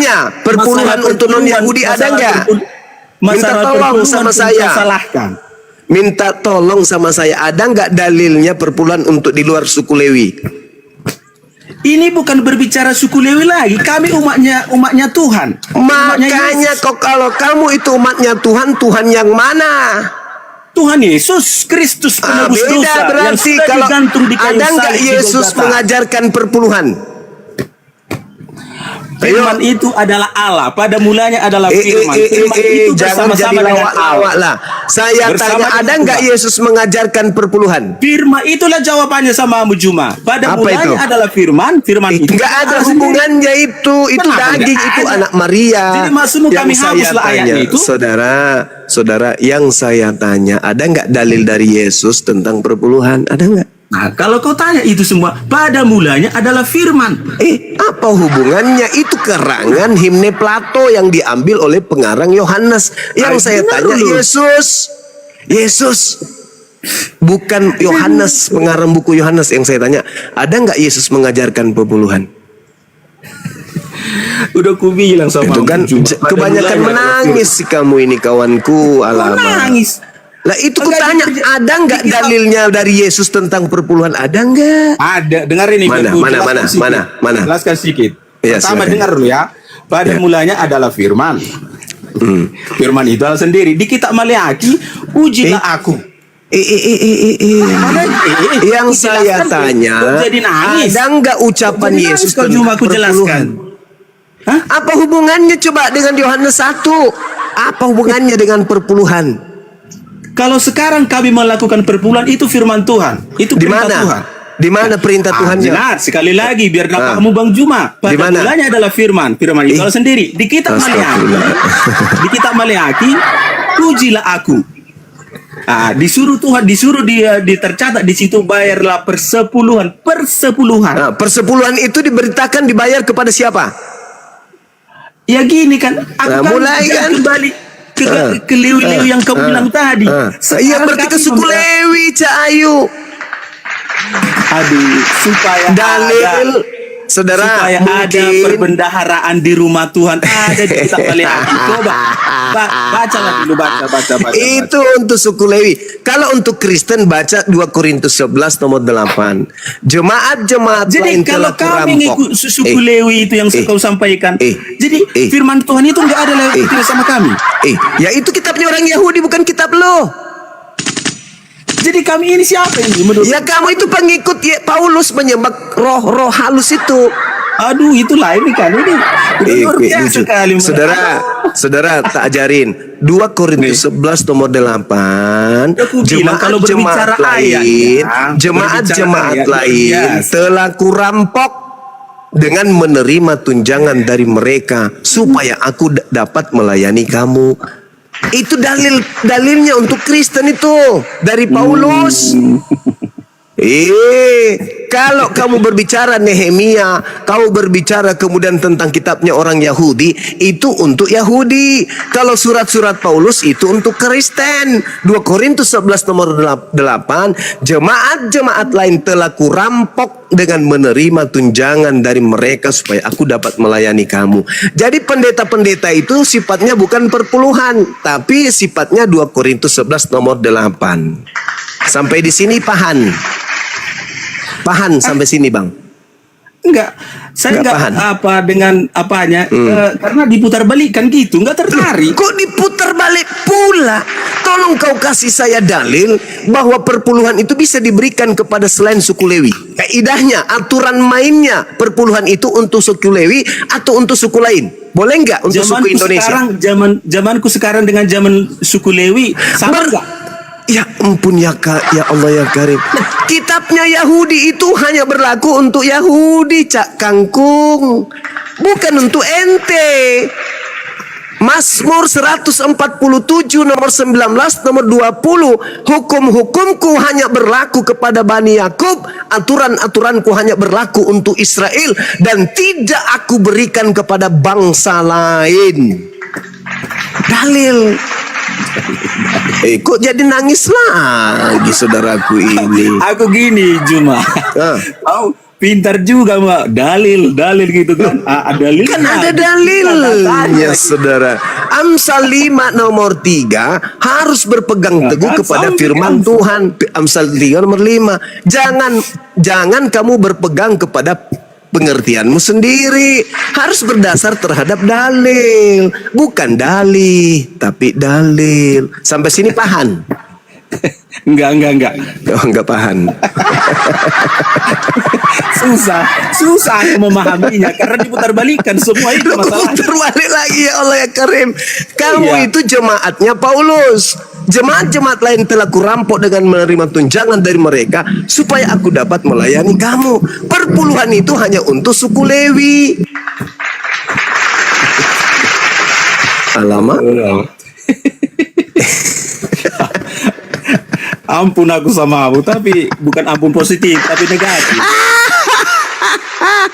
tanya, perpuluhan untuk non-Yahudi ada nggak? Minta tolong sama saya. Minta tolong sama saya, ada nggak dalilnya perpuluhan untuk di luar suku Lewi? Ini bukan berbicara suku Lewi lagi. Kami umatnya Tuhan. Makanya kok kalau kamu itu umatnya Tuhan, Tuhan yang mana? Tuhan Yesus Kristus penebus beda dosa. berarti kalau ada nggak Yesus mengajarkan perpuluhan? Firman itu adalah Allah. Pada mulanya adalah firman. Firman itu jangan jadi lawak-lawak lah. Saya tanya, ada nggak Yesus mengajarkan perpuluhan? Firman itulah jawabannya sama Abu Juma. Pada mulanya adalah firman. Firman itu nggak ada hubungannya itu daging itu anak Maria. Jadi maksudmu kami hapuslah ayatnya itu? Saudara, yang saya tanya, ada nggak dalil dari Yesus tentang perpuluhan? Ada nggak? Nah, kalau kau tanya itu semua, pada mulanya adalah firman. Apa hubungannya? Itu karangan himne Plato yang diambil oleh pengarang Yohanes. Yang saya tanya Yesus. Bukan Yohanes, pengarang buku Yohanes. Yang saya tanya, ada nggak Yesus mengajarkan perpuluhan? Udah ku bilang sama itu kan kebanyakan menangis sih kamu ini kawanku. Alamak. Menangis. Lah itu kutanya, ada nggak dalilnya dari Yesus tentang perpuluhan? Ada nggak? Ada. Dengar ini. Mana? Jelaskan sedikit. Ya, pertama dengar dulu ya. Pada mulanya adalah firman. Firman itu adalah sendiri. Di kitab Maleaki, ujilah aku. Yang saya tanya, ada nggak ucapan Yesus tentang perpuluhan? Apa hubungannya coba dengan Yohanes 1? Apa hubungannya dengan perpuluhan? Kalau sekarang kami melakukan perpuluhan, itu firman Tuhan. Itu perintah Tuhan. Di mana perintah Tuhannya? Jelas, sekali lagi biar kamu Bang Juma. Pada mulanya adalah firman. Firman itu sendiri. Di kitab Maleaki. Di kitab Maleaki, ujilah aku. Disuruh Tuhan, tercatat di situ bayarlah persepuluhan. Persepuluhan itu diberitakan dibayar kepada siapa? Ya gini kan, aku mulai kan kembali ke Lewi yang kamu bilang tadi. Iya berarti ke suku Lewi, Cak Ayu. Aduh, supaya supaya ada perbendaharaan di rumah Tuhan, ada di kitab Maleaki. Coba baca dulu, baca. Itu untuk suku Lewi. Kalau untuk Kristen baca 2 Korintus 11 nomor 8. Jemaat-jemaat lain kalau kami ngikut suku Lewi itu yang kau sampaikan. Jadi firman Tuhan itu enggak ada lagi sama kami. Ya itu kitabnya orang Yahudi, bukan kitab lo. Jadi kami ini siapa ini menurut? Ya kamu itu pengikut Paulus menyembah roh-roh halus itu. Aduh, itu lain kan ini. Luar biasa sekali. Saudara tak ajarin 2 Korintus 11 nomor 8. Jemaat-jemaat lain telah kurampok dengan menerima tunjangan dari mereka supaya aku dapat melayani kamu. Itu dalilnya untuk Kristen itu dari Paulus. Kalau kamu berbicara Nehemia, kau berbicara kemudian tentang kitabnya orang Yahudi, itu untuk Yahudi. Kalau surat-surat Paulus itu untuk Kristen. 2 Korintus 11 nomor 8, jemaat-jemaat lain telah kurampok dengan menerima tunjangan dari mereka supaya aku dapat melayani kamu. Jadi pendeta-pendeta itu sifatnya bukan perpuluhan, tapi sifatnya 2 Korintus 11 nomor 8. Sampai di sini paham sampai sini, Bang? Enggak, saya enggak apa dengan apanya, karena diputar balik kan gitu, enggak tertarik. Kok diputar balik pula? Tolong kau kasih saya dalil bahwa perpuluhan itu bisa diberikan kepada selain suku Lewi. Kaidahnya, aturan mainnya, perpuluhan itu untuk suku Lewi atau untuk suku lain? Boleh enggak untuk suku Indonesia? Zamanku sekarang dengan zaman suku Lewi sama enggak? Ya ampun ya Allah ya Karim. Kitabnya Yahudi itu hanya berlaku untuk Yahudi, Cak Kangkung, bukan untuk ente. Mazmur 147 nomor 19 nomor 20, hukum-hukumku hanya berlaku kepada Bani Yakub, aturan-aturanku hanya berlaku untuk Israel dan tidak aku berikan kepada bangsa lain. Dalil. Kok jadi nangis lagi saudaraku ini? Aku gini Juma. Pintar juga Mbak. Dalil gitu kan. Dalil Kan ada dalilnya, saudara. Amsal 5 nomor 3 harus berpegang teguh Kan kepada sampai firman Amsal. Tuhan. Amsal 3 nomor 5. Jangan kamu berpegang kepada pengertianmu sendiri. Harus berdasar terhadap dalil. Bukan dalih, tapi dalil. Sampai sini paham? Enggak. Oh, enggak paham. Susah aku memahaminya karena diputar-balikan semua itu masalahnya. Terbalik lagi, ya Allah ya Karim. Kamu Iya. itu jemaatnya Paulus. Jemaat-jemaat lain telah kurampok dengan menerima tunjangan dari mereka supaya aku dapat melayani kamu. Perpuluhan itu hanya untuk suku Lewi. Alamak. Ampun aku sama kamu, tapi bukan ampun positif, tapi negatif.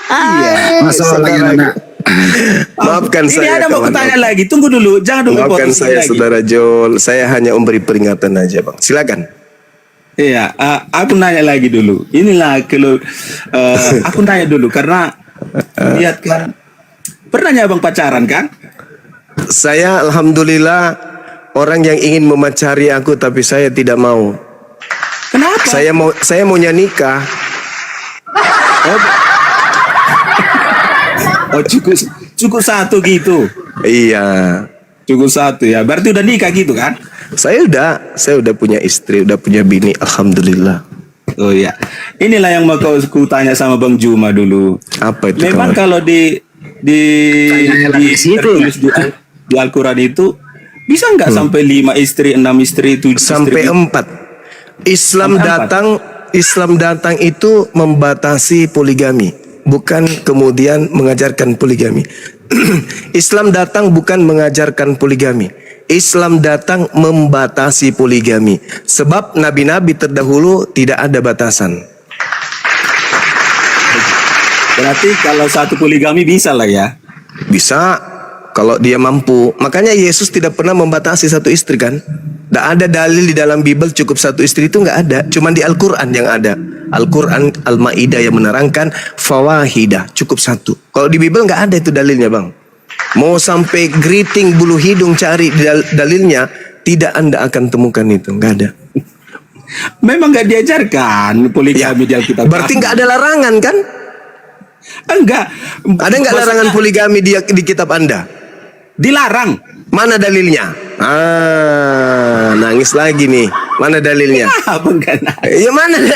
Iya. Masalah yang anak. Maafkan Ini saya, ada mau kawan. tanya lagi. Tunggu dulu, jangan dulu Maafkan potong saya, lagi. saudara Joel. Saya hanya memberi peringatan aja, Bang. Silakan. Iya, aku nanya lagi dulu. Inilah kalau aku nanya dulu karena lihat kan pernah nggak Bang pacaran kan? Saya alhamdulillah orang yang ingin memacari aku, tapi saya tidak mau. Kenapa? Saya maunya nikah. Oh cukup satu gitu. Iya. Cukup satu ya. Berarti udah nikah gitu kan? Saya udah punya istri, udah punya bini, alhamdulillah. Oh iya. Inilah yang mau ku tanya sama Bang Juma dulu. Apa itu, Memang kawan? kalau Tanya lagi situ. tertulis di Al-Quran itu bisa nggak sampai 5 istri, 6 istri, 7 Sampai istri? 4. Islam Sampai Islam datang itu membatasi poligami, bukan kemudian mengajarkan poligami. Islam datang bukan mengajarkan poligami. Islam datang membatasi poligami. Sebab nabi-nabi terdahulu tidak ada batasan. Berarti kalau satu poligami bisa lah ya. Bisa kalau dia mampu. Makanya Yesus tidak pernah membatasi satu istri kan. Tidak ada dalil di dalam Bible cukup satu istri, itu nggak ada. Cuman di Al-Quran yang ada. Al-Quran Al-Ma'idah yang menerangkan fawahidah, cukup satu. Kalau di Bible nggak ada itu dalilnya, Bang. Mau sampai geriting bulu hidung cari di dalilnya, tidak Anda akan temukan itu, nggak ada. Memang nggak diajarkan poligami di Alkitab. Berarti nggak ada larangan kan? Enggak. Ada nggak larangan poligami di kitab Anda? Dilarang. Mana dalilnya? Nangis lagi nih. Mana dalilnya? Apa enggak? Ya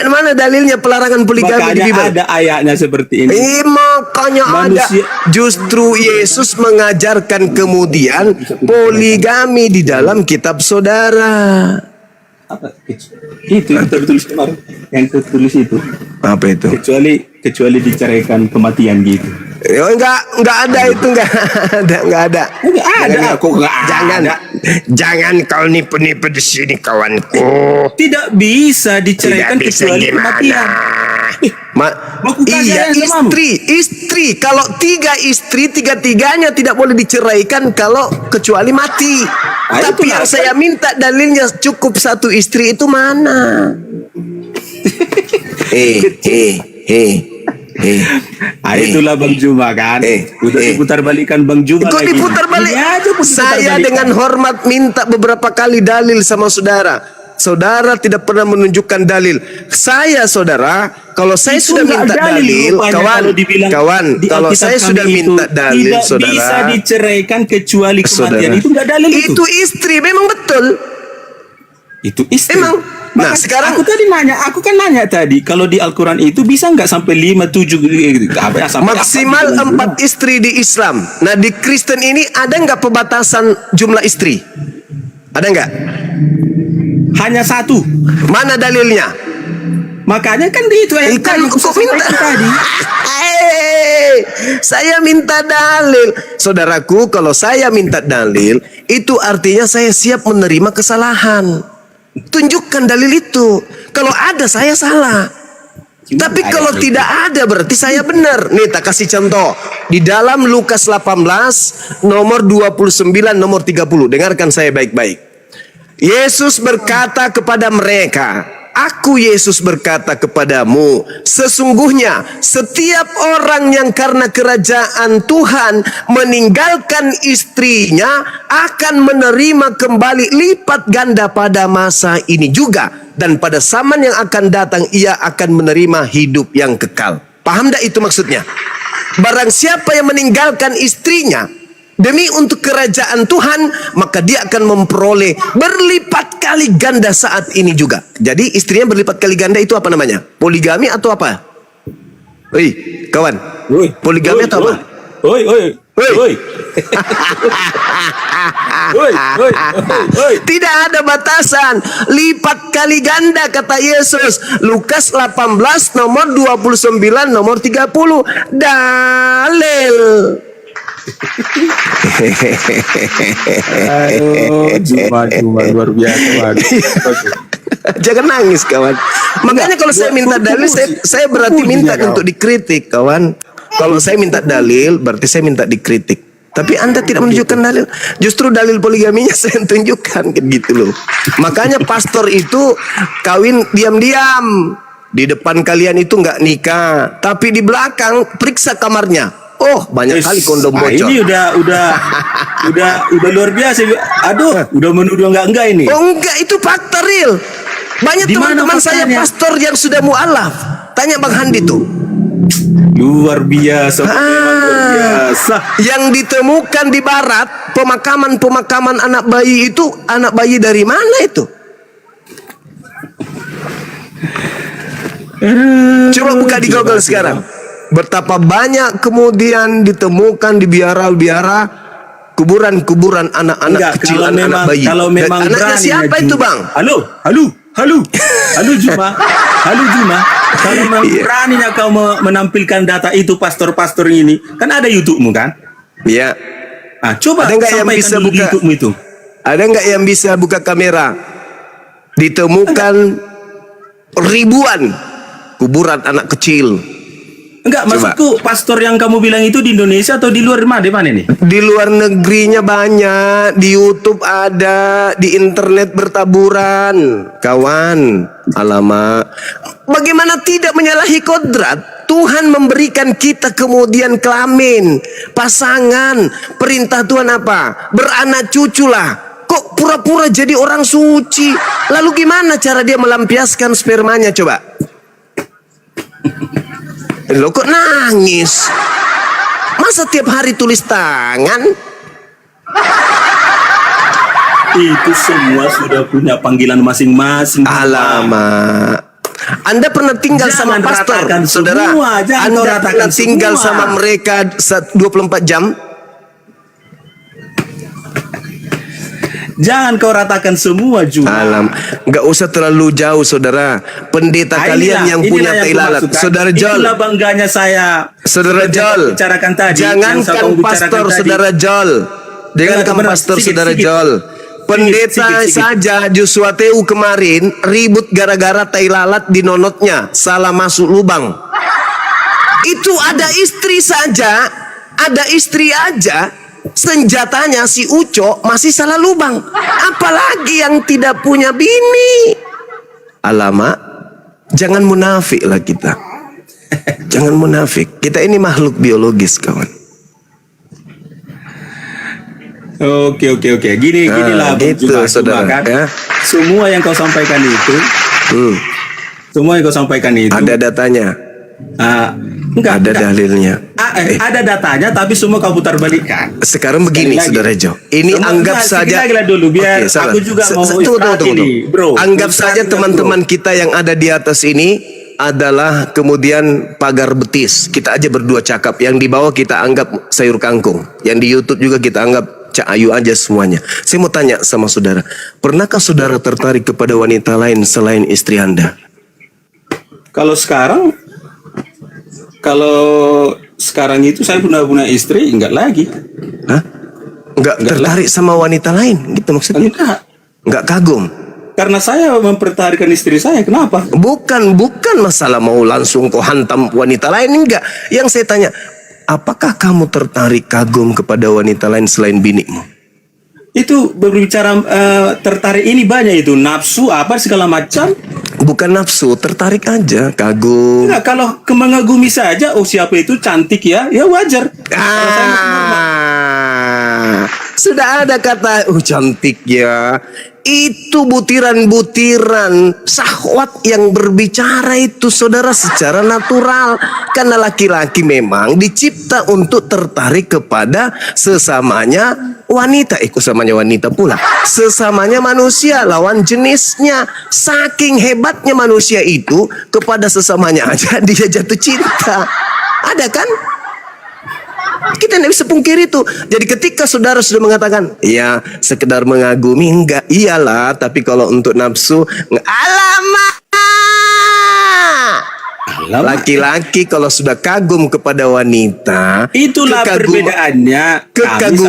mana dalilnya pelarangan poligami di Makanya Bible? ada ayatnya seperti ini. Makanya Manusia- ada. Justru Yesus mengajarkan kemudian poligami di dalam kitab saudara. Apa? Itu yang tertulis kemarin. Yang tertulis itu. Apa itu? Kecuali diceraikan kematian gitu. Ya, enggak ada itu, enggak ada. Enggak ada, kok enggak ada. Jangan kau nipu-nipu di sini, kawanku. Tidak bisa diceraikan Tidak bisa kecuali gimana? kematian. Aku Iya, tanya sama kamu. istri. Kalau 3 istri, 3-tiganya tidak boleh diceraikan kalau kecuali mati. Tapi itu yang kenapa? saya minta dalilnya cukup satu istri itu mana? Itulah Bang Juma kan. Udah diputar balikan Bang Juma Kok lagi. diputar balik? Ini aja putar Saya balikan. dengan hormat minta beberapa kali dalil sama saudara. Saudara tidak pernah menunjukkan dalil. Saya, saudara, kalau saya Itu sudah nggak minta dalil, rupanya kawan, kalau dibilang di kalau Alkitab saya kami sudah itu minta dalil, tidak saudara, bisa diceraikan kecuali kematian. saudara, Itu enggak dalil itu. Itu istri, memang betul. Itu istri. Emang. Nah, Maka sekarang aku kan nanya tadi, kalau di Al-Quran itu bisa nggak sampai 5, 7 gitu. maksimal 4 istri di Islam. Nah, di Kristen ini ada nggak pembatasan jumlah istri? Ada nggak? Hanya 1. Mana dalilnya? Makanya kan di itu ayat Kan tadi, kok minta tadi. Saya minta dalil. Saudaraku, kalau saya minta dalil, itu artinya saya siap menerima kesalahan. Tunjukkan dalil itu. Kalau ada, saya salah. Tapi kalau tidak ada, berarti saya benar. Nih, tak kasih contoh. Di dalam Lukas 18, nomor 29, nomor 30. Dengarkan saya baik-baik. Yesus berkata kepada mereka, Aku Yesus berkata kepadamu, sesungguhnya setiap orang yang karena kerajaan Tuhan meninggalkan istrinya akan menerima kembali lipat ganda pada masa ini juga, dan pada zaman yang akan datang ia akan menerima hidup yang kekal. Paham tak itu maksudnya? Barang siapa yang meninggalkan istrinya demi untuk kerajaan Tuhan, maka dia akan memperoleh berlipat kali ganda saat ini juga. Jadi istrinya berlipat kali ganda itu apa namanya? Poligami atau apa? Woi, kawan. Poligami atau apa? Tidak ada batasan, lipat kali ganda kata Yesus. Lukas 18 nomor 29 nomor 30. Dalil. Cuma luar biasa. Jangan nangis kawan. Makanya kalau saya minta dalil, saya berarti minta untuk dikritik kawan. Kalau saya minta dalil, berarti saya minta dikritik. Tapi Anda tidak menunjukkan dalil. Justru dalil poligaminya saya tunjukkan gitu loh. Makanya pastor itu kawin diam-diam. Di depan kalian itu nggak nikah, tapi di belakang periksa kamarnya. Oh, banyak kali kondom bocor. Ini udah luar biasa. Aduh, udah menuduh enggak ini. Oh enggak, itu fakta real. Banyak teman-teman saya pastor yang sudah mualaf. Tanya Bang Handi tuh. Luar biasa. Luar biasa. Yang ditemukan di barat, pemakaman anak bayi itu, anak bayi dari mana itu? Coba buka di Google sekarang. Betapa banyak kemudian ditemukan di biara-biara kuburan-kuburan anak-anak kecil, anak bayi. Kalau memang anaknya siapa itu Bang? Halo Juma. Kalau memang beraninya kau menampilkan data itu pastor-pastor ini, kan ada YouTube-mu kan? Iya. Coba ada nggak yang bisa buka YouTube-mu itu? Ada nggak yang bisa buka kamera? Ditemukan ribuan kuburan anak kecil. Enggak, maksudku pastor yang kamu bilang itu di Indonesia atau di luar mana nih? Di luar negerinya banyak, di YouTube ada, di internet bertaburan, kawan. Alamak, bagaimana tidak menyalahi kodrat? Tuhan memberikan kita kemudian kelamin, pasangan. Perintah Tuhan apa? Beranak cucu lah. Kok pura-pura jadi orang suci? Lalu gimana cara dia melampiaskan spermanya coba? Lo kok nangis? Masa tiap hari tulis tangan? Itu semua sudah punya panggilan masing-masing. Alamak. Anda pernah tinggal sama pastor, saudara? Anda pernah tinggal sama mereka 24 jam? Jangan kau ratakan semua juga. Alam, nggak usah terlalu jauh, saudara. Pendeta kalian yang punya tai lalat, saudara Jol. Itulah bangganya saya. Saudara Jol. Jangankan pastor, saudara Jol. Jangankan pastor, saudara Jol. Pendeta saja Joshua Teu kemarin ribut gara-gara tai lalat di nonotnya, salah masuk lubang. Itu ada istri saja, ada istri aja. Senjatanya si Uco masih salah lubang, apalagi yang tidak punya bini. Alamak, jangan munafik lah kita. Jangan munafik. Kita ini makhluk biologis, kawan. Oke. Ginilah gitu, saudara. kan? Ya. Semua yang kau sampaikan itu, ada datanya. Ada dalilnya. Ada datanya, tapi semua kau putar balikan. Sekarang begini, saudara Jo. Ini anggap saja dulu biar aku juga mau tunggu. bro. Anggap saja teman-teman kita yang ada di atas ini adalah kemudian pagar betis. Kita aja berdua cakap. Yang di bawah kita anggap sayur kangkung. Yang di YouTube juga kita anggap Cak Ayu aja semuanya. Saya mau tanya sama saudara, pernahkah saudara tertarik kepada wanita lain selain istri Anda? Kalau sekarang itu saya punya istri, enggak lagi. Hah? Enggak tertarik sama wanita lain gitu maksudnya? Enggak kagum? Karena saya mempertahankan istri saya, kenapa? Bukan masalah mau langsung kau hantam wanita lain, enggak. Yang saya tanya, apakah kamu tertarik kagum kepada wanita lain selain binimu? Itu berbicara tertarik ini banyak itu nafsu apa segala macam. Bukan nafsu, tertarik aja, kagum. Enggak, kalau mengagumi saja, oh siapa itu cantik ya, ya wajar. Kalau saya masih normal. Sudah ada kata, cantik ya. Itu butiran-butiran syahwat yang berbicara itu, saudara, secara natural. Karena laki-laki memang dicipta untuk tertarik kepada sesamanya wanita. Sesamanya wanita pula. Sesamanya manusia, lawan jenisnya. Saking hebatnya manusia itu, kepada sesamanya aja dia jatuh cinta. Ada kan? Kita tidak bisa pungkiri itu. Jadi ketika saudara sudah mengatakan, ya sekedar mengagumi, enggak, iyalah. Tapi kalau untuk nafsu, alamak. Laki-laki kalau sudah kagum kepada wanita, itulah perbedaannya kami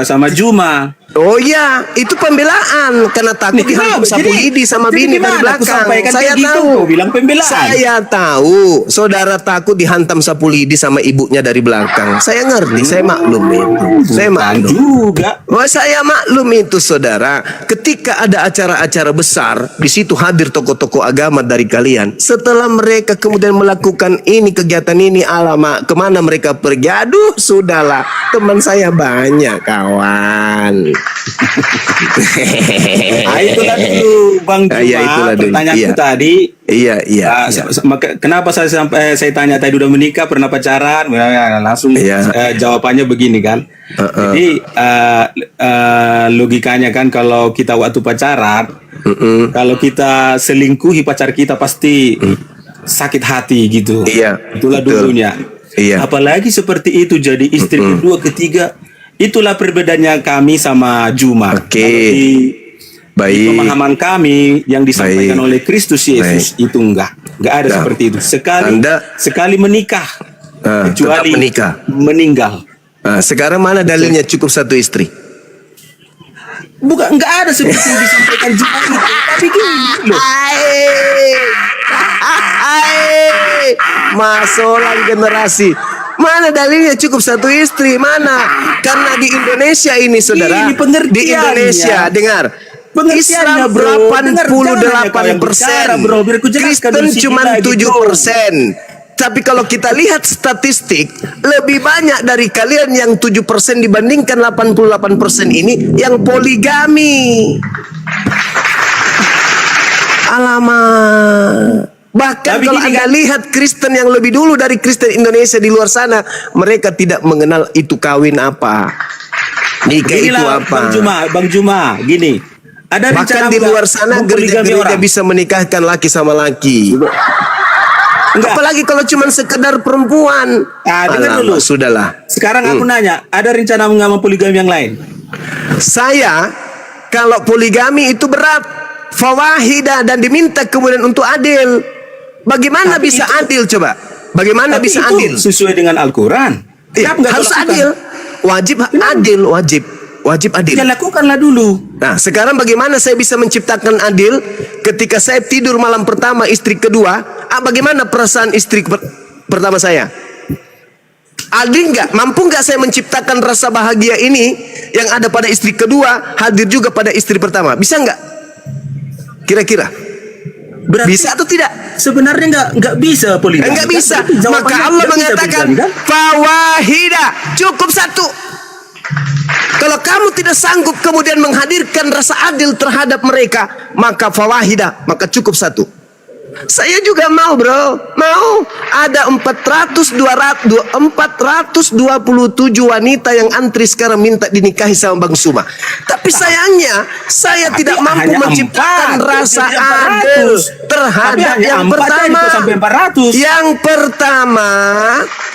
sama Juma. Oh ya, itu pembelaan karena takut dihantam sapu lidi sama bini dari belakang. Saya tahu. Bilang pembelaan. Saya tahu. Saudara takut dihantam sapu lidi sama ibunya dari belakang. Saya ngerti, saya maklum itu. Saya maklum juga. Wah, saya maklum itu, saudara. Ketika ada acara-acara besar, di situ hadir tokoh-tokoh agama dari kalian. Setelah mereka kemudian melakukan ini, kegiatan ini, alamak, kemana mereka pergi? Aduh, sudahlah. Teman saya banyak, kawan. Itulah dulu Bang Juma, pertanyaanku tadi. Iya. Kenapa saya tanya tadi udah menikah, pernah pacaran? Langsung jawabannya begini kan. Jadi logikanya kan kalau kita waktu pacaran, kalau kita selingkuhi pacar kita pasti sakit hati gitu. Iya. Itulah dulunya. Iya. Apalagi seperti itu jadi istri kedua, ketiga. Itulah perbedaannya kami sama Juma. Di pemahaman kami yang disampaikan oleh Kristus Yesus itu enggak ada seperti itu. Sekali menikah, kecuali meninggal. Sekarang mana dalilnya cukup satu istri? Bukan, enggak ada seperti yang disampaikan Juma itu. Tapi gini loh. Masalah generasi. Mana dalilnya cukup satu istri? Mana? Karena di Indonesia ini, saudara, di Indonesia, dengar, Islam 88%, Kristen cuma 7%. Tapi kalau kita lihat statistik, lebih banyak dari kalian yang 7% dibandingkan 88% ini yang poligami. Alamak. Bahkan kalau Anda lihat Kristen yang lebih dulu dari Kristen Indonesia di luar sana, mereka tidak mengenal itu kawin apa, nikah itu apa. Bang Juma, gini. Ada bahkan di luar sana gereja-gereja bisa menikahkan laki sama laki. Apalagi kalau cuma sekedar perempuan. Dengar dulu. Sudahlah. Sekarang aku nanya, ada rencana mengambil poligami yang lain? Saya, kalau poligami itu berat, fawahidah, dan diminta kemudian untuk adil. Bagaimana bisa adil coba? Bagaimana bisa adil? Sesuai dengan Al-Quran. Harus adil. Wajib adil, wajib adil. Ya lakukanlah dulu. Nah, sekarang bagaimana saya bisa menciptakan adil ketika saya tidur malam pertama istri kedua? Bagaimana perasaan istri pertama saya? Adil nggak? Mampu nggak saya menciptakan rasa bahagia ini yang ada pada istri kedua hadir juga pada istri pertama? Bisa nggak? Kira-kira? Berarti bisa atau tidak? Sebenarnya nggak bisa poligami. Nggak bisa. Maka Allah mengatakan fawahida, cukup satu. Kalau kamu tidak sanggup kemudian menghadirkan rasa adil terhadap mereka, maka fawahida, maka cukup satu. Saya juga mau, bro. Mau. Ada 427 wanita yang antri sekarang minta dinikahi sama Bang Suma. Tapi sayangnya saya tidak mampu menciptakan rasa adil terhadap yang pertama. Yang pertama,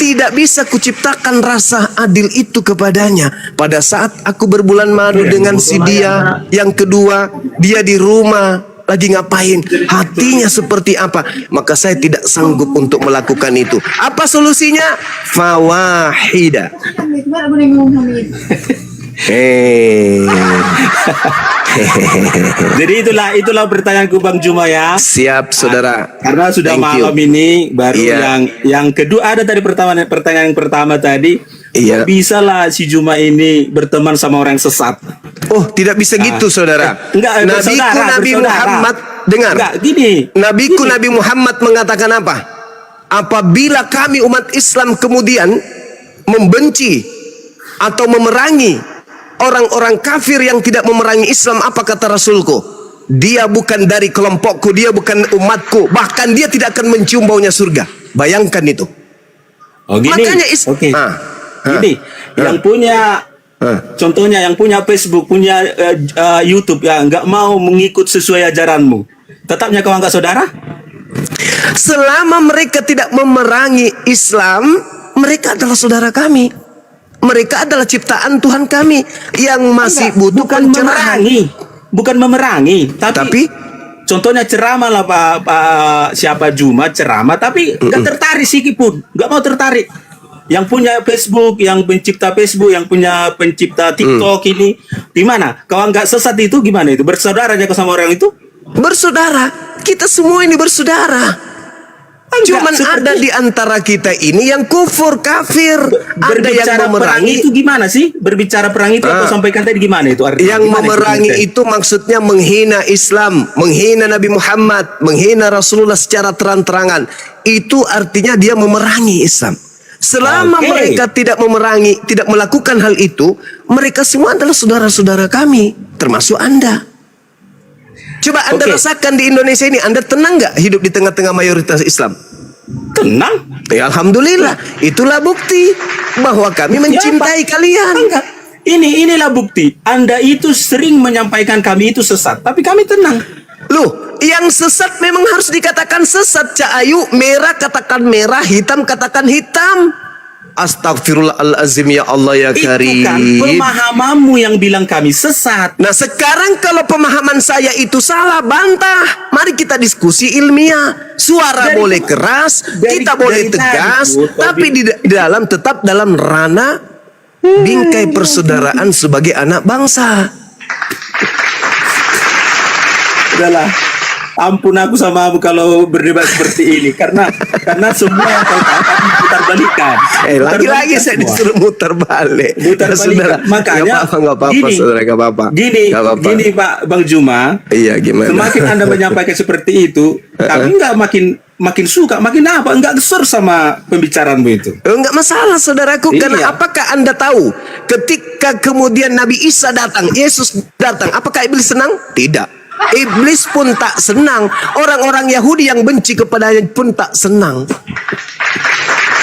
tidak bisa kuciptakan rasa adil itu kepadanya. Pada saat aku berbulan madu dengan si dia, yang kedua, dia di rumah lagi ngapain, hatinya seperti apa, maka saya tidak sanggup untuk melakukan itu. Apa solusinya? Fawahida. Jadi itulah pertanyaanku Bang Juma ya. Siap, saudara. Karena sudah malam ini baru yang kedua ada tadi pertanyaan yang pertama tadi. Iya. Bisa lah si Juma ini berteman sama orang sesat. Oh, tidak bisa gitu, saudara. Enggak, Nabiku bersaudara, Nabi bersaudara. Muhammad, dengar. Enggak, gini. Nabiku Gini. Nabi Muhammad mengatakan apa? Apabila kami umat Islam kemudian membenci atau memerangi orang-orang kafir yang tidak memerangi Islam, apa kata Rasulku? Dia bukan dari kelompokku, dia bukan umatku, bahkan dia tidak akan mencium baunya surga. Bayangkan itu. Oh gini. Makanya Oke. Gini, Ah. yang punya contohnya yang punya Facebook, punya YouTube ya nggak mau mengikut sesuai ajaranmu. Tetapnya kau anggap saudara? Selama mereka tidak memerangi Islam, mereka adalah saudara kami. Mereka adalah ciptaan Tuhan kami yang masih Enggak, butuh bukan pencerahan. bukan memerangi, Tapi contohnya ceramah lah Pak siapa Juma ceramah, tapi nggak tertarik sedikit pun, nggak mau tertarik. Yang punya Facebook, yang pencipta Facebook, yang punya pencipta TikTok ini, gimana? Kau anggap sesat itu gimana itu? Bersaudara aja kau sama orang itu? bersaudara, kita semua ini bersaudara. Cuman ada di antara kita ini yang kufur, kafir. Ada yang Berbicara perang memerangi. itu gimana sih? Berbicara perang itu yang kau sampaikan tadi gimana itu artinya? Yang Gimana memerangi maksudnya? itu maksudnya menghina Islam, menghina Nabi Muhammad, menghina Rasulullah secara terang-terangan. Itu artinya dia memerangi Islam. Selama Oke. mereka tidak memerangi, tidak melakukan hal itu, mereka semua adalah saudara-saudara kami, termasuk Anda. Coba Anda Oke. rasakan di Indonesia ini, Anda tenang nggak hidup di tengah-tengah mayoritas Islam? Tenang. Ya, Alhamdulillah, itulah bukti bahwa kami mencintai kalian. Enggak. Inilah bukti. Anda itu sering menyampaikan kami itu sesat, tapi kami tenang. Loh, yang sesat memang harus dikatakan sesat. Cak Ayu, merah katakan merah, hitam katakan hitam. Astagfirullahalazim, ya Allah ya Itu Karim. kan pemahamanmu yang bilang kami sesat. Nah, sekarang kalau pemahaman saya itu salah, bantah. Mari kita diskusi ilmiah. Suara Dari- boleh keras, dari- kita boleh dari tegas, tadi, Bu, tapi di dalam tetap dalam ranah bingkai persaudaraan sebagai anak bangsa. Udahlah. Ampun aku sama kamu kalau berdebat seperti ini karena semua yang kau katakan putar balikan. Lagi-lagi saya disuruh muter balik. Mutar Ya, saudara. balikan. Makanya Nggak apa-apa, saudara, nggak apa-apa. Nggak apa-apa. Gini Pak Bang Juma. Iya, gimana? Semakin Anda menyampaikan seperti itu, kami nggak makin suka, makin apa? Nggak kesur sama pembicaraanmu itu. Enggak masalah, saudaraku. Iya. Karena apakah Anda tahu ketika kemudian Nabi Isa datang, Yesus datang, apakah iblis senang? Tidak. Iblis pun tak senang. Orang-orang Yahudi yang benci kepadanya pun tak senang.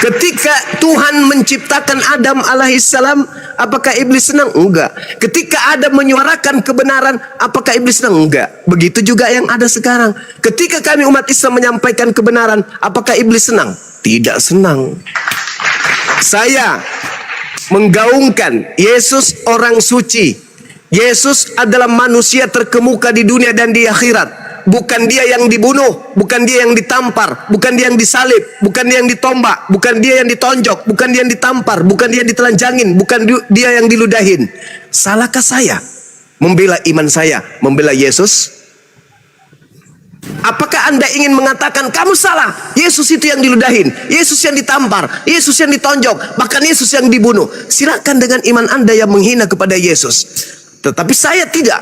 Ketika Tuhan menciptakan Adam alaihissalam, apakah iblis senang? Enggak. Ketika Adam menyuarakan kebenaran, apakah iblis senang? Enggak. Begitu juga yang ada sekarang. Ketika kami umat Islam menyampaikan kebenaran, apakah iblis senang? Tidak senang. Saya menggaungkan Yesus orang suci. Yesus adalah manusia terkemuka di dunia dan di akhirat. Bukan dia yang dibunuh, bukan dia yang ditampar, bukan dia yang disalib, bukan dia yang ditombak, bukan dia yang ditonjok, bukan dia yang ditampar, bukan dia yang ditelanjangin, bukan dia yang diludahin. Salahkah saya membela iman saya, membela Yesus? Apakah Anda ingin mengatakan kamu salah? Yesus itu yang diludahin, Yesus yang ditampar, Yesus yang ditonjok, bahkan Yesus yang dibunuh. Silakan dengan iman Anda yang menghina kepada Yesus. Tetapi saya tidak.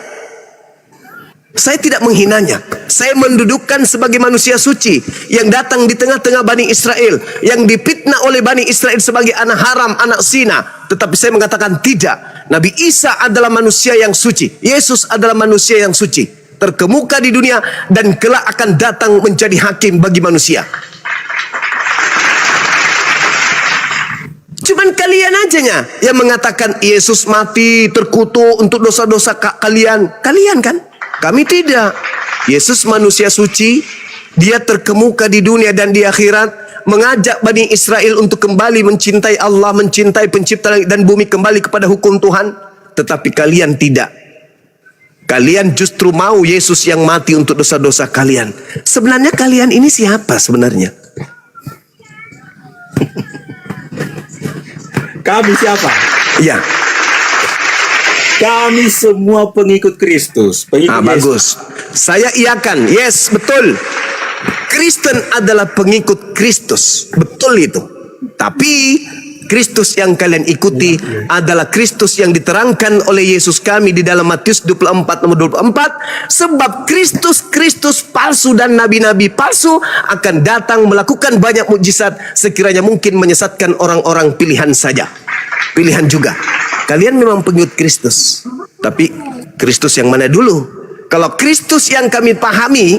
Saya tidak menghinanya. Saya mendudukkan sebagai manusia suci yang datang di tengah-tengah Bani Israel, yang dipitnah oleh Bani Israel sebagai anak haram, anak zina. Tetapi saya mengatakan tidak. Nabi Isa adalah manusia yang suci. Yesus adalah manusia yang suci, terkemuka di dunia dan kelak akan datang menjadi hakim bagi manusia. Cuman kalian ajanya yang mengatakan Yesus mati terkutuk untuk dosa-dosa kalian. Kalian kan? Kami tidak. Yesus manusia suci, dia terkemuka di dunia dan di akhirat, mengajak Bani Israel untuk kembali mencintai Allah, mencintai pencipta langit dan bumi, kembali kepada hukum Tuhan. Tetapi kalian tidak. Kalian justru mau Yesus yang mati untuk dosa-dosa kalian. Sebenarnya kalian ini siapa sebenarnya? Kami siapa? Ya. Kami semua pengikut Kristus. Pengikut Yesus. Bagus. Saya iakan. Yes, betul. Kristen adalah pengikut Kristus. Betul itu. Tapi Kristus yang kalian ikuti adalah Kristus yang diterangkan oleh Yesus kami di dalam Matius 24 nomor 24. Sebab Kristus palsu dan nabi-nabi palsu akan datang melakukan banyak mukjizat sekiranya mungkin menyesatkan orang-orang pilihan saja. Pilihan juga. Kalian memang pengikut Kristus. Tapi Kristus yang mana dulu? Kalau Kristus yang kami pahami,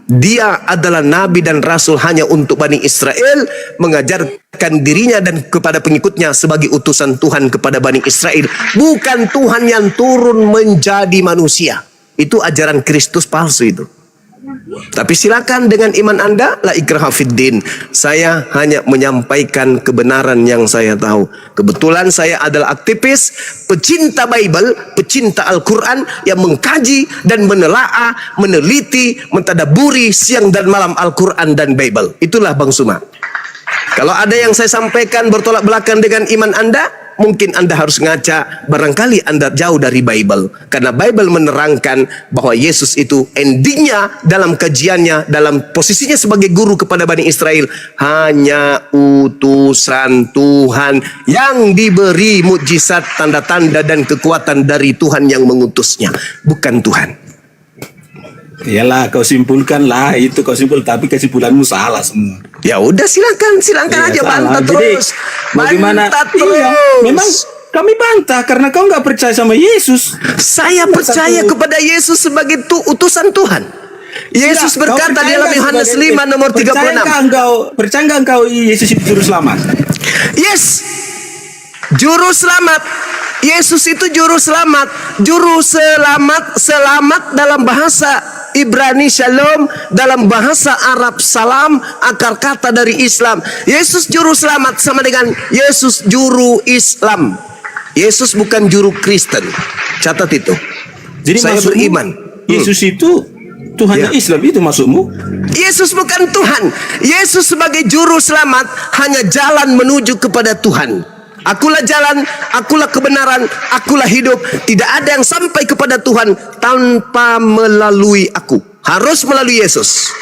dia adalah nabi dan rasul hanya untuk Bani Israel, mengajarkan dirinya dan kepada pengikutnya sebagai utusan Tuhan kepada Bani Israel, bukan Tuhan yang turun menjadi manusia. Itu ajaran Kristus palsu itu. Tapi silakan dengan iman Anda, la ikraha fiddin. Saya hanya menyampaikan kebenaran yang saya tahu. Kebetulan saya adalah aktivis, pecinta Bible, pecinta Al-Quran yang mengkaji dan menelaah, meneliti, mentadaburi siang dan malam Al-Quran dan Bible. Itulah Bang Suma. Kalau ada yang saya sampaikan bertolak belakang dengan iman Anda, mungkin Anda harus ngaca, barangkali Anda jauh dari Bible. Karena Bible menerangkan bahwa Yesus itu endingnya dalam kajiannya, dalam posisinya sebagai guru kepada Bani Israel, hanya utusan Tuhan yang diberi mukjizat, tanda-tanda dan kekuatan dari Tuhan yang mengutusnya, bukan Tuhan. Iyalah, kau simpulkan lah, itu kau simpul, tapi kesimpulanmu salah semua. Ya udah silakan Iya, aja salah. bantah Jadi, terus. bagaimana? Bantah Iya, terus. memang kami bantah karena kau nggak percaya sama Yesus. Saya percaya kepada Yesus sebagai utusan Tuhan. Yesus Tidak, berkata kau di dalam percaya Yohanes sebagai- 5 nomor 36. Percaya nggak engkau Yesus itu juru selamat? Yes, juru selamat. Yesus itu juru selamat. Juru selamat, selamat dalam bahasa Ibrani shalom, dalam bahasa Arab salam, akar kata dari Islam. Yesus juru selamat sama dengan Yesus juru Islam. Yesus bukan juru Kristen. Catat itu. Jadi Saya maksudmu, beriman. Yesus itu Tuhan Ya. Islam, itu maksudmu? Yesus bukan Tuhan. Yesus sebagai juru selamat hanya jalan menuju kepada Tuhan. Akulah jalan, akulah kebenaran, akulah hidup. Tidak ada yang sampai kepada Tuhan tanpa melalui aku. Harus melalui Yesus.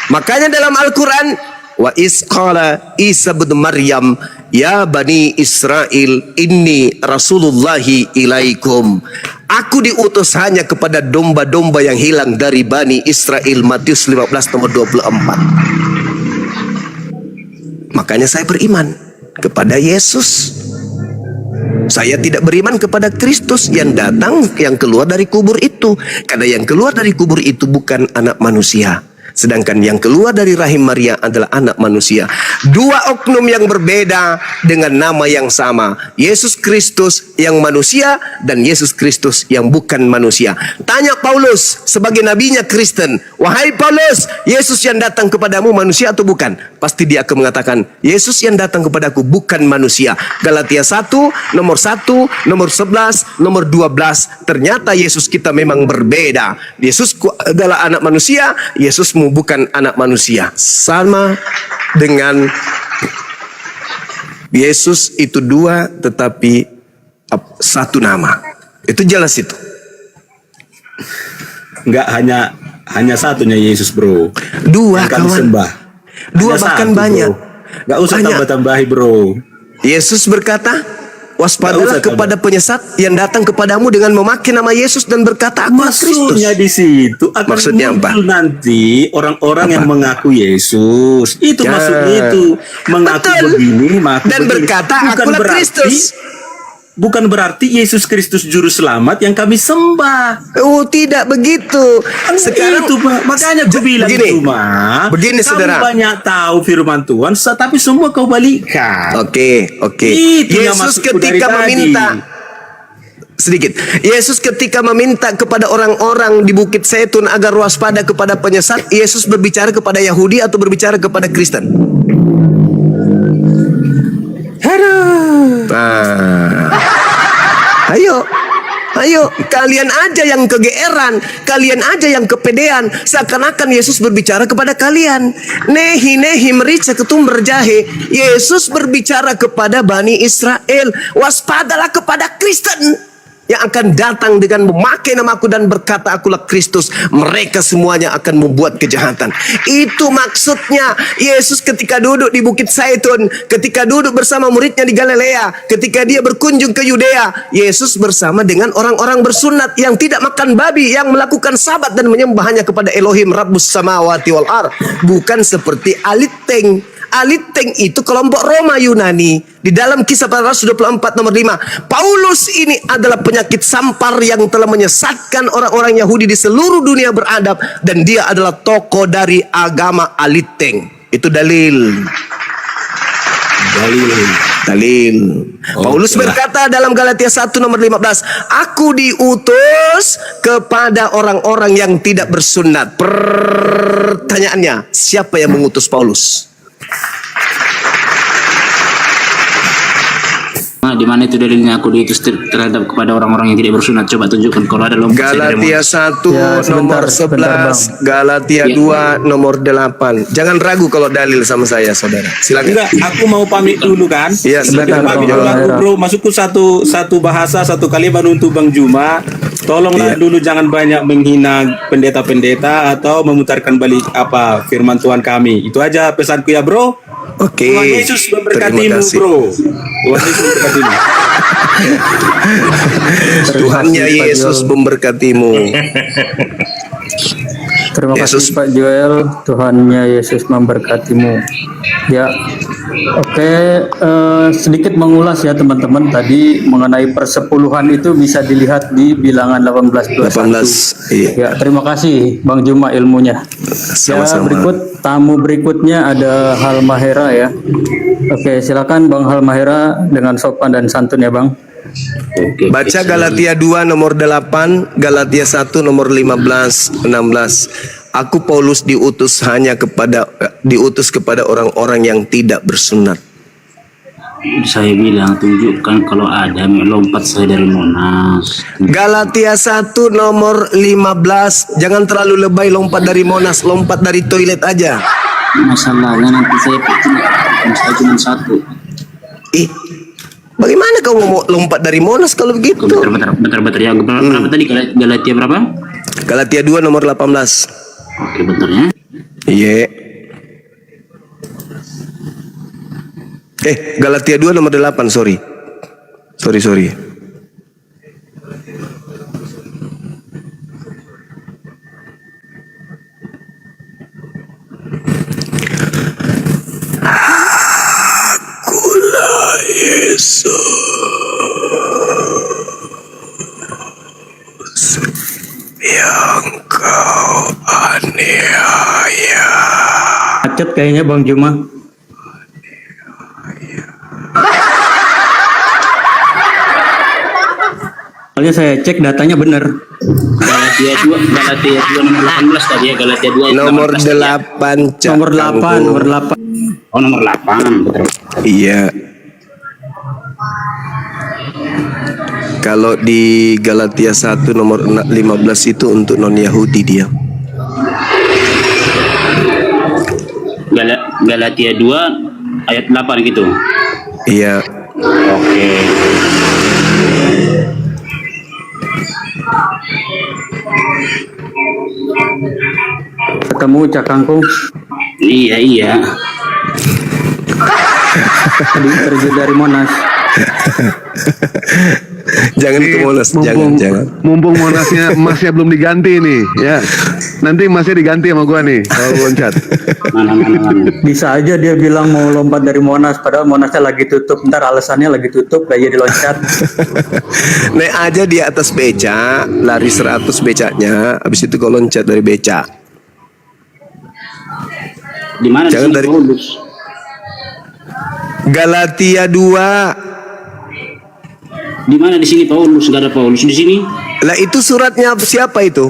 Makanya dalam Al-Quran, wa isqala Isa bin Maryam, ya Bani Israel, inni Rasulullahi ilaikum. Aku diutus hanya kepada domba-domba yang hilang dari Bani Israel. Matius 15 nomor 24. Makanya saya beriman kepada Yesus. Saya tidak beriman kepada Kristus yang datang, yang keluar dari kubur itu. Karena yang keluar dari kubur itu bukan anak manusia. Sedangkan yang keluar dari rahim Maria adalah anak manusia. Dua oknum yang berbeda dengan nama yang sama. Yesus Kristus yang manusia dan Yesus Kristus yang bukan manusia. Tanya Paulus sebagai nabinya Kristen, wahai Paulus, Yesus yang datang kepadamu manusia atau bukan? Pasti dia akan mengatakan, Yesus yang datang kepadaku bukan manusia. Galatia 1, nomor 1, nomor 11, nomor 12. Ternyata Yesus kita memang berbeda. Yesusku adalah anak manusia, Yesusmu bukan anak manusia. Sama dengan Yesus itu dua tetapi satu nama. Itu jelas itu. Enggak hanya satunya Yesus, bro. Dua Yang kami kawan. sembah. Dua Hanya bahkan satu, banyak. bro. Enggak usah Banyak. tambah-tambahi, bro. Yesus berkata, waspadalah Nggak usah, kepada penyesat yang datang kepadamu dengan memakai nama Yesus dan berkata, aku Kristus. Maksudnya di situ akan Maksudnya muncul nanti orang-orang yang mengaku Yesus. Itu Ya. maksudnya itu. Mengaku Betul. begini, mengaku Dan begini. berkata, Bukan akulah berarti- Kristus. Bukan berarti Yesus Kristus juru selamat yang kami sembah. Oh, tidak begitu. Sekarang itu, Pak. Makanya aku bilang begini. cuma Begini, kamu saudara. banyak tahu firman Tuhan, tapi semua kau balikan. Oke. Itu yang Yesus maksudku dari ketika tadi. meminta sedikit. Yesus ketika meminta kepada orang-orang di Bukit Zaitun agar waspada kepada penyesat, Yesus berbicara kepada Yahudi atau berbicara kepada Kristen? Ayo, kalian aja yang kegeeran, kalian aja yang kepedean, seakan-akan Yesus berbicara kepada kalian. Nehi merica ketum berjahe. Yesus berbicara kepada Bani Israel, waspadalah kepada Kristen. yang akan datang dengan memakai namaku dan berkata akulah Kristus, mereka semuanya akan membuat kejahatan. Itu maksudnya Yesus ketika duduk di Bukit Zaitun, ketika duduk bersama muridnya di Galilea, ketika dia berkunjung ke Yudea, Yesus bersama dengan orang-orang bersunat yang tidak makan babi, yang melakukan sabat dan menyembahnya kepada Elohim Rabbus Samawati wal Ar. Bukan seperti Aliteng. Aliteng itu kelompok Roma Yunani. Di dalam Kisah Para Rasul 24 nomor 5, Paulus ini adalah penyakit sampar yang telah menyesatkan orang-orang Yahudi di seluruh dunia beradab, dan dia adalah tokoh dari agama Aliteng. Itu dalil. Paulus berkata dalam Galatia 1 nomor 15, aku diutus kepada orang-orang yang tidak bersunat. Pertanyaannya, siapa yang mengutus Paulus? Di mana itu dalilnya aku diutus terhadap kepada orang-orang yang tidak bersunat? Coba tunjukkan kalau ada lompat. Galatia 1 nomor 11, Galatia 2 nomor 8. Jangan ragu kalau dalil sama saya, saudara. Silakan. Enggak, aku mau pamit dulu kan. Iya, silakan. Pamit dulu aku, bro. Masukku satu bahasa, satu kalimat untuk Bang Juma. Tolonglah dulu jangan banyak menghina pendeta-pendeta atau memutarkan balik apa firman Tuhan kami. Itu aja pesanku ya, bro. Oke. Tuhan Yesus memberkatimu, bro. Tuhan Yesus memberkatimu. Tuhannya Yesus memberkatimu. Terima kasih Pak Joel, Tuhannya Yesus memberkatimu. Ya, oke, sedikit mengulas ya teman-teman, tadi mengenai persepuluhan itu bisa dilihat di bilangan 18:21. Iya. Ya, terima kasih Bang Juma ilmunya. Sama-sama. Ya, tamu berikutnya ada Halmahera ya. Oke, silakan Bang Halmahera dengan sopan dan santun ya Bang. Baca Galatia 2 nomor 8, Galatia 1 nomor 15, 16. Aku Paulus diutus kepada orang-orang yang tidak bersunat. Saya bilang tunjukkan kalau ada melompat saya dari Monas. Galatia 1 nomor 15. Jangan terlalu lebay lompat dari Monas, lompat dari toilet aja. Masalahnya nanti saya cuma satu. Bagaimana kamu mau lompat dari Monas kalau begitu? Bentar ya. Berapa tadi Galatia berapa? Galatia 2 nomor 18. Oke, bentar ya. Iya. Galatia 2 nomor 8, sorry. Akulah Yesus yang kau aniaya. Macet kayaknya Bang Juma. Soalnya saya cek datanya benar. Galatia 2 nomor 18 tadi ya, Galatia 2 Nomor 18 tadi ya. 8, Cak. Nomor 8. Oh, nomor 8, betul. Iya. Kalau di Galatia 1 nomor 15 itu untuk non-Yahudi dia. Galatia 2 ayat 8 gitu. Iya. Oke. Ketemu Cak Kangkung. Iya. Tadi terjun dari Monas. Jangan ke Monas, jangan. Mumpung Monasnya emasnya belum diganti nih, ya. Nanti emasnya diganti sama gua nih kalau loncat. Mana. Bisa aja dia bilang mau lompat dari Monas, padahal Monasnya lagi tutup. Ntar alasannya lagi tutup, gak jadi loncat. Naik aja di atas beca, lari 100 becanya, habis itu kau loncat dari beca. Di mana Jangan di sini dari- Paulus? Galatia 2. Di mana di sini Paulus? Gak ada Paulus di sini. Lah itu suratnya siapa itu?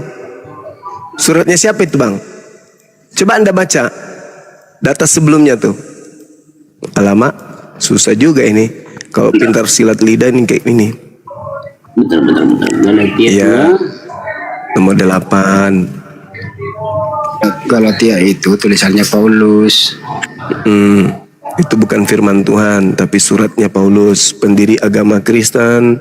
Suratnya siapa itu, Bang? Coba Anda baca data sebelumnya tuh. Alamak, susah juga ini. Kalau pintar silat lidah ini kayak ini. Bentar. Galatia Iya. 2. Nomor 8. Galatia itu tulisannya Paulus. Itu bukan firman Tuhan, tapi suratnya Paulus, pendiri agama Kristen.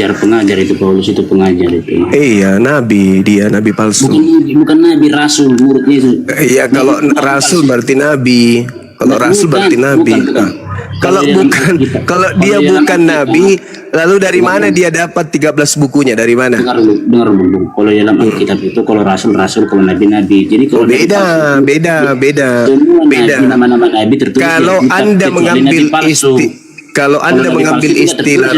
pengajar itu Paulus itu pengajar itu. Iya, nabi, dia nabi palsu. Bukan nabi, rasul, murid Yesus. Iya, kalau rasul berarti nabi. Kalau rasul berarti nabi. Nah, kalau dia bukan nabi, lalu dari mana dia dapat 13 bukunya? Dari mana? Dengar dulu. Kalau dalam Alkitab itu kalau rasul, kalau nabi. Jadi kalau Beda. nama-nama nabi tertulis. Kalau Anda mengambil kalau Anda mengambil istilah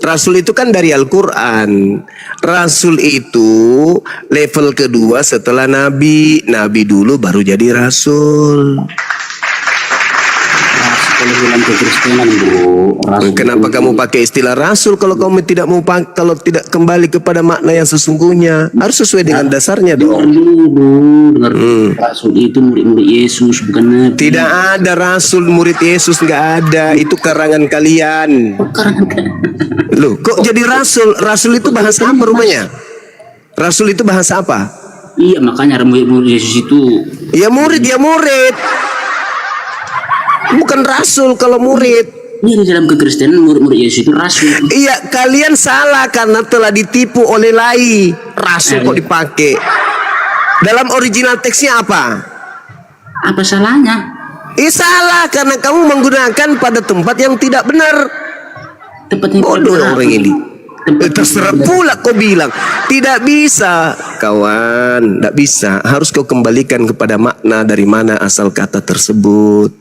rasul itu kan dari Al-Quran. Rasul itu level kedua setelah nabi. Nabi dulu baru jadi rasul. Kalau dalam kekristenan bro, rasul Kenapa kamu pakai istilah rasul kalau kamu tidak mau kalau tidak kembali kepada makna yang sesungguhnya? Harus sesuai dengan dasarnya dong. Dengar rasul itu murid-murid Yesus, bukan nabi. Tidak ada rasul murid Yesus, nggak ada. Itu karangan kalian. Loh, kok jadi rasul? Rasul itu bahasa apa rupanya? Rasul itu bahasa apa? Iya, makanya murid Yesus itu. Ya murid. Bukan rasul kalau murid. Ini di dalam kekristenan murid-murid Yesus itu rasul. Iya, kalian salah karena telah ditipu oleh lai. Rasul kok dipakai. Dalam original teksnya apa? Apa salahnya? Salah karena kamu menggunakan pada tempat yang tidak benar. Tempatnya Bodoh orang ini. Terserah pula kau bilang. Tidak bisa, kawan. Tidak bisa. Harus kau kembalikan kepada makna dari mana asal kata tersebut.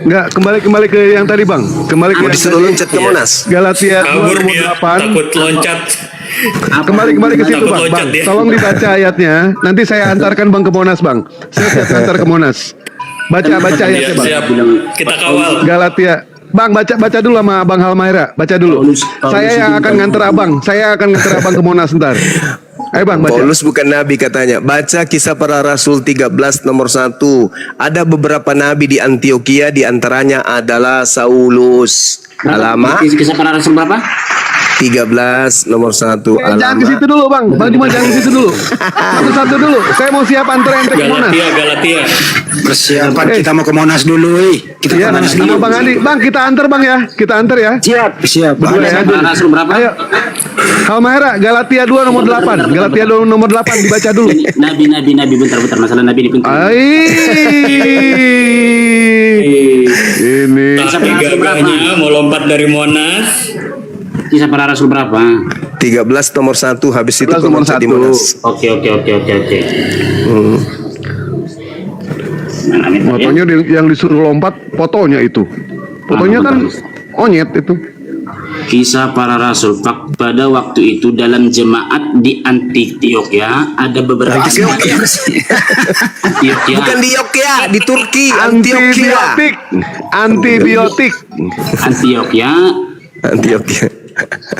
Enggak, kembali ke yang tadi Bang. Kembali ke yang Disuruh tadi. loncat ke Monas. Galatia 2 Kabur nomor dia, 8. takut loncat. Kembali ke situ Takut Bang. loncat Bang, dia. tolong dibaca ayatnya. Nanti saya antarkan Bang ke Monas Bang. Saya siap antar ke Monas. Baca ayatnya Bang. Siap, kita kawal. Galatia. Bang, baca dulu sama Bang Halmaira. Baca dulu. Saya yang akan nganter Abang. Saya akan nganter Abang ke Monas ntar. Ayo Bang, baca. Paulus bukan nabi katanya. Baca Kisah Para Rasul 13 nomor 1. Ada beberapa nabi di Antioquia, di antaranya adalah Saulus. Alamat Kisah Para Rasul berapa? 13 nomor 1. Jangan ke situ dulu Bang. Bang cuma jangan ke situ dulu. Satu-satu dulu. Saya mau siap antar ente ke Monas. Galatia. Persiapan kita mau ke Monas dulu, Kita Iya, ke Monas sama dulu. Bang Andi. Bang, kita antar Bang ya. Kita antar ya. Siap. Berdua ya. Kisah Para Rasul berapa? Ayo. Halmaira, Galatia 2 nomor 8. Galatia 2 nomor 8 dibaca dulu. Nabi, bentar, masalah nabi ini penting. Ini. Tapi gagahnya mau lompat dari Monas. Kisah Para Rasul berapa? 13 nomor 1. Habis itu 13 nomor kemudian di 1. Monas. Oke. Nah, amin, ya. Fotonya yang disuruh lompat, fotonya itu. Fotonya kan onyet itu. Kisah Para Rasul. Pada waktu itu dalam jemaat di Antioquia ada beberapa Antioquia. Antioquia. Bukan di Yogyakarta, di Turki, Antioquia. Antibiotik. Antioquia.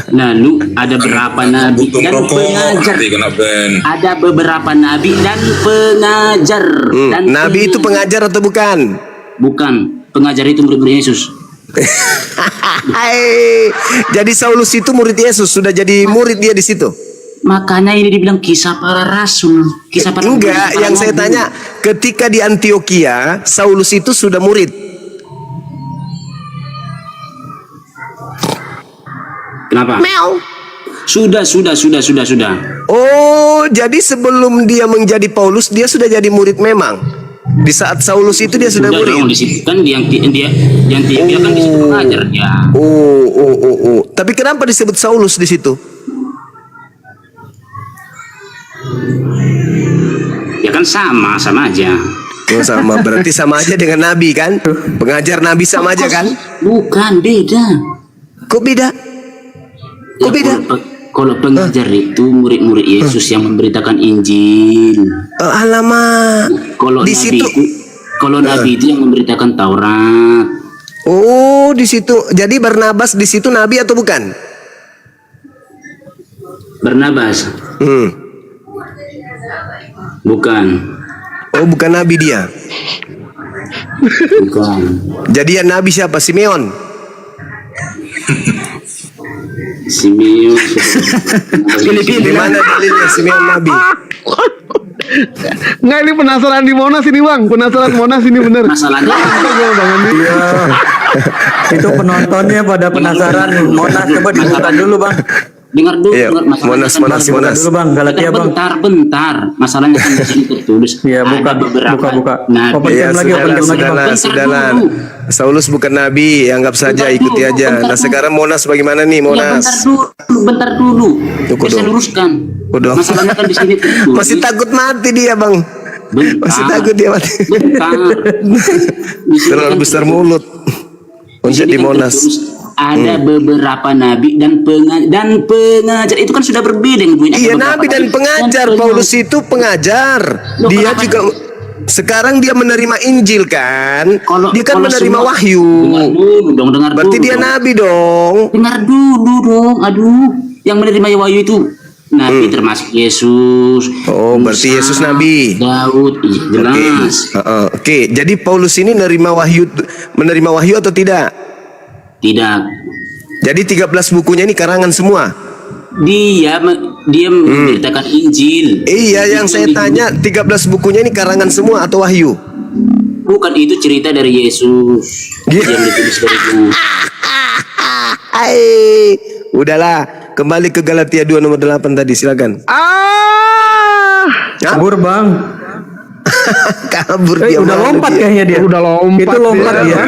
Lalu ada beberapa nabi dan pengajar. Ada beberapa nabi dan pengajar. Dan Nabi itu pengajar atau bukan? Bukan. Pengajar itu murid-murid Yesus. Hai. Jadi Saulus itu murid Yesus, sudah jadi murid dia di situ. Makanya ini dibilang Kisah Para Rasul. Kisah Para Enggak, yang saya tanya, ketika di Antioquia, Saulus itu sudah murid. Kenapa? Meow. Sudah. Oh, jadi sebelum dia menjadi Paulus, dia sudah jadi murid memang. Di saat Saulus itu dia sudah dong, murid. di situ kan dia kan di situ pengajar ya. Oh. Tapi kenapa disebut Saulus di situ? Ya kan sama aja. Oh, sama, berarti sama aja dengan Nabi kan? Pengajar Nabi sama aja kan? Bukan, beda. Kok beda? Kok beda? Kalau pengajar itu murid-murid Yesus yang memberitakan Injil. Alamak. Kalau Di Nabi situ. itu, Nabi itu yang memberitakan Taurat. Oh, di situ. Jadi Barnabas di situ Nabi atau bukan? Barnabas, bukan. Oh, bukan Nabi dia. Bukan. Jadi yang Nabi siapa? Simeon. Simeon. Di mana dalilnya Simeon Nabi? Nggak, ini penasaran di Monas ini Bang. Penasaran Monas ini bener. Masalahnya Bang Andi. Itu penontonnya pada penasaran. Monas coba dibuka dulu bang. Dengar dulu, Iya, dengar masalahnya Monas, kan Monas, baru- Monas. Dulu bang, Galatia bang. Bentar. Masalahnya kan di sini tertulis. Iya, buka, ada beberapa buka. nabi. Open Ya cam lagi, open cam lagi, sudahlah, Bang. sudahlah. dulu. Saulus bukan nabi, anggap saja, Bentar ikuti dulu, aja. bentar Nah dulu. sekarang Monas bagaimana nih Ya, Monas? bentar dulu. Cukup Bisa dong. luruskan. Udah. Masalahnya kan di sini tertulis. Masih takut mati dia bang. Bentar. Masih takut dia mati. Bentar. Di sini Terlalu kan besar tertulis- mulut. Onjak sini di kan Monas. tertulis, ada beberapa nabi dan pengajar itu kan sudah berbeda bunyinya. Iya Beberapa nabi dan pengajar. Paulus itu pengajar. Loh, Dia kenapa? juga sekarang dia menerima Injil kan. Dia kan Kalau menerima semua- wahyu. Dengar dulu dong, dengar Berarti dulu dia dong. nabi dong. Dengar dulu dong, aduh. Yang menerima wahyu itu nabi termasuk Yesus. Oh, berarti Musa, Yesus nabi. Daud, iya, jelas. Oke, jadi Paulus ini menerima wahyu atau tidak? Tidak. Jadi 13 bukunya ini karangan semua. Dia memberitakan Injil. Iya, yang saya tanya 13 bukunya ini karangan semua atau wahyu? Bukan, itu cerita dari Yesus. Iya. Yang ditulis dari Yesus. Udahlah, kembali ke Galatia 2 nomor 8 tadi, silakan. Kabur bang. Kabur dia. Udah malu lompat dia. kayaknya dia. Udah lompat Itu lompat dia. dia.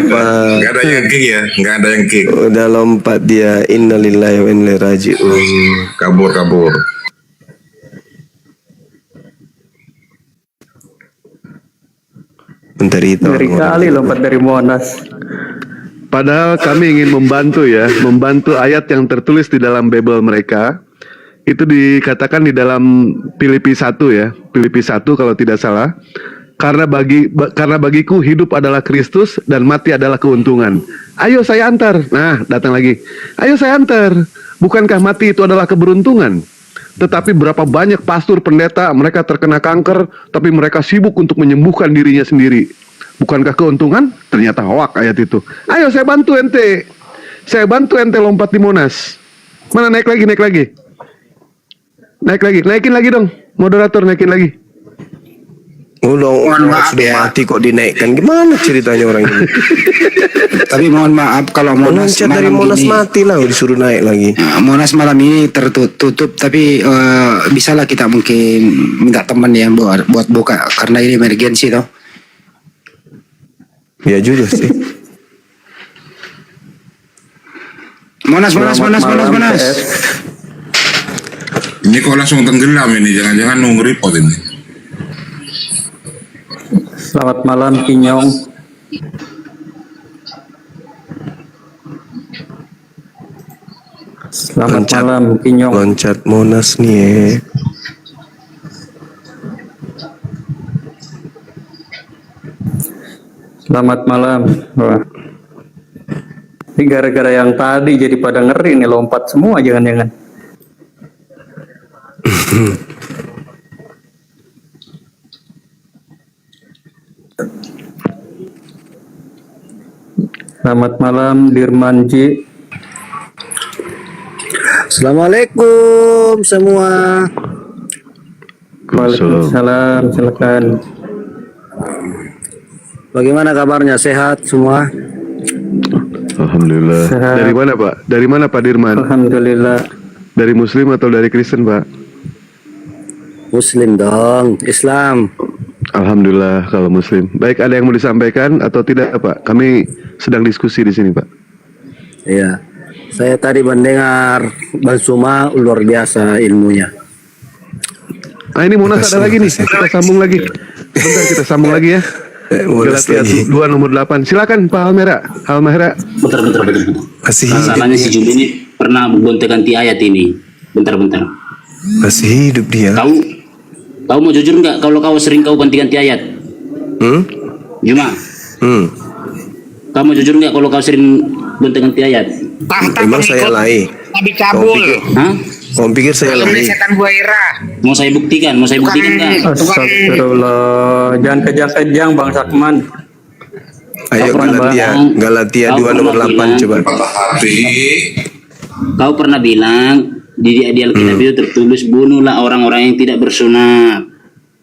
Nggak ada yang kick ya, nggak ada yang kick. Udah lompat dia. Innalillahi wa inna ilaihi raji'un. Kabur. Bentar itu. Ngeri kali lompat dari Monas. Padahal kami ingin membantu ayat yang tertulis di dalam Bible mereka. Itu dikatakan di dalam Filipi 1 ya, Filipi 1 kalau tidak salah. Karena bagiku hidup adalah Kristus dan mati adalah keuntungan. Ayo saya antar. Nah, datang lagi. Ayo saya antar. Bukankah mati itu adalah keberuntungan? Tetapi berapa banyak pastor pendeta mereka terkena kanker, tapi mereka sibuk untuk menyembuhkan dirinya sendiri. Bukankah keuntungan? Ternyata hoak ayat itu. Ayo saya bantu ente. Saya bantu ente lompat di Monas. Mana naik lagi? Naikin lagi dong. Moderator naikin lagi. Orang maaf sudah ya. mati kok dinaikkan. Gimana ceritanya orang ini? Tapi mohon maaf kalau Monas Loncat dari malam Monas ini, mati lah, disuruh naik lagi. Monas malam ini tertutup, tapi bisalah kita mungkin minta teman ya buat buka karena ini emergensi toh. Ya juga sih. Monas. TF. Ini kok langsung tenggelam ini, jangan-jangan nunggu report ini. Selamat malam Kinyong. Selamat malam Kinyong. Loncat Monas nih ya. Selamat malam. Wah. Ini gara-gara yang tadi jadi pada ngeri nih lompat semua jangan-jangan. Selamat malam Dirmanji. Assalamualaikum semua. Waalaikumsalam. Silakan. Bagaimana kabarnya? Sehat semua? Alhamdulillah. Sehat. Dari mana Pak? Dari mana Pak Dirman? Alhamdulillah. Dari Muslim atau dari Kristen Pak? Muslim dong, Islam. Alhamdulillah kalau Muslim. Baik, ada yang mau disampaikan atau tidak Pak? Kami sedang diskusi di sini Pak. Iya. Saya tadi mendengar Bang Suma luar biasa ilmunya. Ah ini Monas ada lagi nih. Kita sambung lagi. Bentar kita sambung lagi ya. Monas Galatia lagi. 2 nomor 8. Silakan Pak Almera. Bentar. Masih Masalahnya si Juli ini pernah gonta-ganti ayat ini. Bentar. masih hidup dia. Kau mau jujur nggak kalau kau sering kau ganti-ganti ayat? Juma, kau mau jujur nggak kalau kau sering gonta-ganti ayat? Emang saya lari. Nabi cabul. Hah? Kamu pikir saya Belum lari? setan buaira. Mau saya buktikan nggak? Astagfirullah. Jangan kejang-kejang Bang Sakman. Ayo Galatia 2 nomor 8 coba. Kau pernah bilang di Alkitab itu tertulis bunuhlah orang-orang yang tidak bersunat.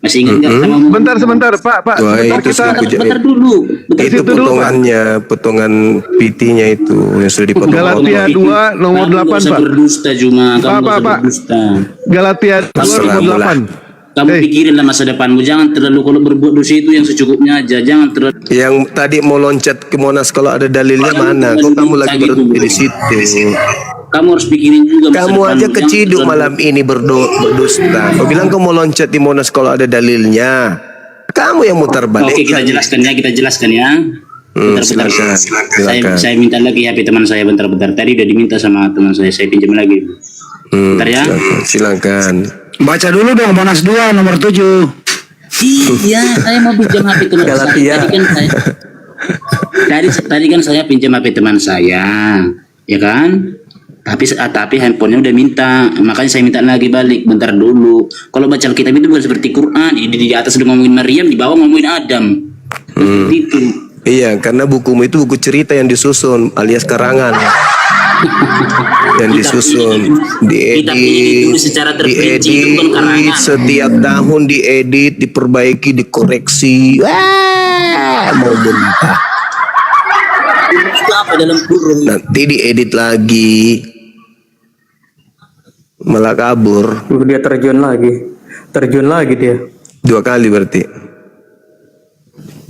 Masih ingat nggak sama Sebentar, Pak. Wah, Bentar, itu kita sudah Bentar dulu. Bentar itu situ dulu, Pak. potongannya, potongan PT-nya itu yang sudah dipotong. Galatia 2 nomor Kamu nggak 8, usah Pak. berdusta Juma. Kamu nggak usah Pak. berdusta. Galatia 2 Terserah nomor lah. 8. Kamu pikirinlah masa depanmu. Jangan terlalu, kalau berbuat dosa itu yang secukupnya aja. Jangan terlalu. Yang tadi mau loncat ke Monas kalau ada dalilnya mana? Kok kamu lagi berhenti di situ? Kamu harus pikirin juga masa Kamu aja depanmu. keciduk Jangan malam ini berdusta. Kau bilang kau mau loncat di Monas kalau ada dalilnya. Kamu yang mutar balik. Oke, kita jelaskan ya. Bentar. Silakan. Saya minta lagi HP teman saya bentar. Tadi udah diminta sama teman saya pinjam lagi. Bentar ya. Silakan. Baca dulu dong Monas 2 nomor 7. Iya, saya mau pinjam HP teman Galatia. saya. Tadi kan saya pinjam HP teman saya, ya kan? Tapi handphonenya udah minta, makanya saya minta lagi balik. Bentar dulu. Kalau baca Alkitab itu bukan seperti Quran. Di atas udah ngomongin Maryam, di bawah ngomongin Adam. Seperti itu. Iya, karena bukumu itu buku cerita yang disusun alias karangan. Yang disusun, Kitab ini ditulis secara terperinci, itu bukan karangan. setiap tahun diedit, diperbaiki, dikoreksi. Wah, mau muntah. Itu apa dalam kurung? Nanti diedit lagi. Malah kabur. Dia terjun lagi dia. 2 kali berarti.